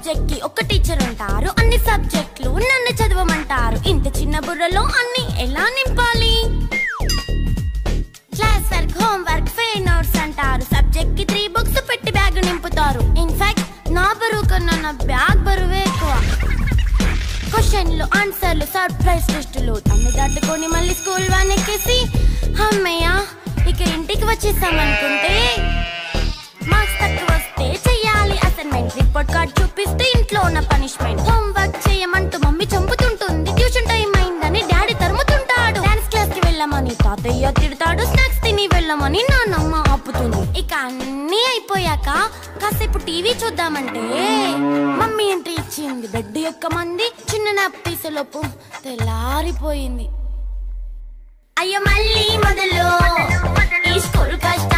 Subject కి ఒక teacher ఉంటారు, అన్ని సబ్జెక్టులు నన్ను చదవమంటారు. ఇంత చిన్న బుర్రలో అన్ని ఎలా నింపాలి? Class work, home work, fair notes అంటారు. సబ్జెక్ట్ కి 3 బుక్స్ పెట్టి బ్యాగ్ నింపుతారు. ఇన్ఫాక్ట్ నా బరువు కన్నా నా బ్యాగ్ బరువే ఎక్కువ. క్వశ్చన్లు, ఆన్సర్లు, సర్ప్రైజ్ టెస్టులు అన్ని దాటుకొని మళ్ళీ స్కూల్ వ్యాన్ ఎక్కేసి అమ్మయ్య ఇక ఇంటికి వచ్చేసామనుకుంటే మార్క్స్ తక్కువ వస్తే చెయ్యాలి అసైన్మెంట్. రిపోర్ట్ కార్డ్ చూపిస్తే ఇంట్లో ఉన్న పనిష్మెంట్. హోమ్ వర్క్ చేయమంటూ మమ్మీ చంపుతుంటుంది. ట్యూషన్ టైం అయిందని డాడీ తరుముతుంటాడు. డాన్స్ క్లాస్ కి వెళ్ళమని తాతయ్య తిడతాడు. స్నాక్స్ తిని వెళ్ళమని నాన్నమ్మ ఆపుతుంది. ఇక అన్నీ అయిపోయాక కాసేపు టీవీ చూద్దామంటే మమ్మీ ఎంట్రీ ఇచ్చింది. బెడ్ యొక్క మంది చిన్న నాప్ తీసేలోపు తెల్లారిపోయింది. అయ్యో మళ్ళీ మొదలు ఈ స్కూల్ కష్టం.